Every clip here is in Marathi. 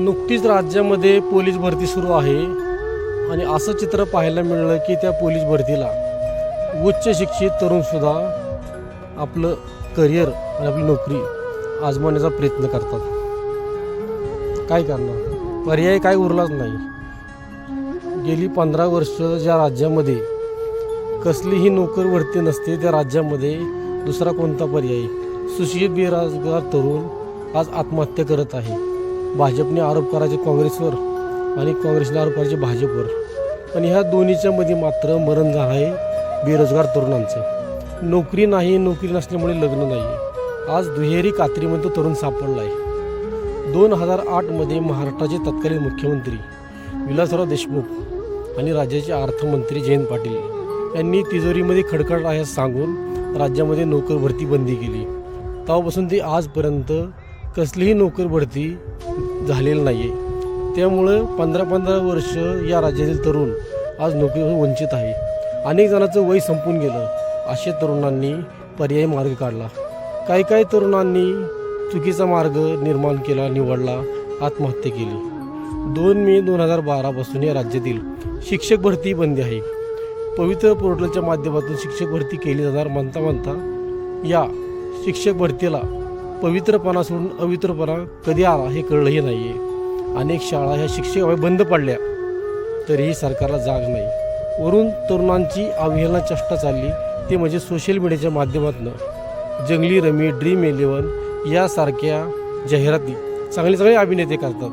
नुकतीच राज्यामध्ये पोलीस भरती सुरू आहे आणि असं चित्र पाहायला मिळालं की त्या पोलीस भरतीला उच्च शिक्षित तरुणसुद्धा आपलं करिअर आणि आपली नोकरी आजमावण्याचा प्रयत्न करतात. काय करणार, पर्याय काय उरलाच नाही. गेली 15 वर्ष ज्या राज्यामध्ये कसलीही नोकर भरती नसते त्या राज्यामध्ये दुसरा कोणता पर्याय? सुशिक्षित बेरोजगार तरुण आज आत्महत्या करत आहे. भाजपने आरोप करायचे काँग्रेसवर आणि काँग्रेसने आरोप करायचे भाजपवर, आणि ह्या दोन्हीच्या मध्ये मात्र मरण झालं आहे बेरोजगार तरुणांचं. नोकरी नाही, नोकरी नसल्यामुळे लग्न नाही आहे. आज दुहेरी कात्रीमध्ये तो तरुण सापडला आहे. 2008मध्ये महाराष्ट्राचे तत्कालीन मुख्यमंत्री विलासराव देशमुख आणि राज्याचे अर्थमंत्री जयंत पाटील यांनी तिजोरीमध्ये खडखड आहे सांगून राज्यामध्ये नोकर भरती बंदी केली. तेव्हापासून ते आजपर्यंत कसलीही नोकर भरती झालेली नाही आहे. त्यामुळं 15 वर्ष या राज्यातील तरुण आज नोकरीपासून वंचित आहे. अनेक जणांचं वय संपून गेलं. अशा तरुणांनी पर्यायी मार्ग काढला. काही तरुणांनी चुकीचा मार्ग निर्माण केला, निवडला, आत्महत्या केली. 2 मे 2012 या राज्यातील शिक्षक भरती बंदी आहे. पवित्र पोर्टलच्या माध्यमातून शिक्षक भरती केली जाणार म्हणता या शिक्षक भरतीला पवित्रपणा सोडून अवित्रपणा कधी आला हे कळलंही नाही आहे. अनेक शाळा ह्या शिक्षक बंद पडल्या तरीही सरकारला जाग नाही. वरून तरुणांची अवहेलना चेष्टा चालली ते म्हणजे सोशल मीडियाच्या माध्यमातून जंगली रमी, ड्रीम11 यासारख्या जाहिराती चांगले अभिनेते करतात.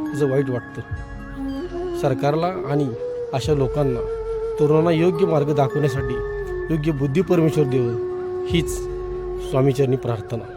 त्याचं वाईट वाटतं. सरकारला आणि अशा लोकांना तरुणांना योग्य मार्ग दाखवण्यासाठी योग्य बुद्धी परमेश्वर देव हीच स्वामीचरणी प्रार्थना.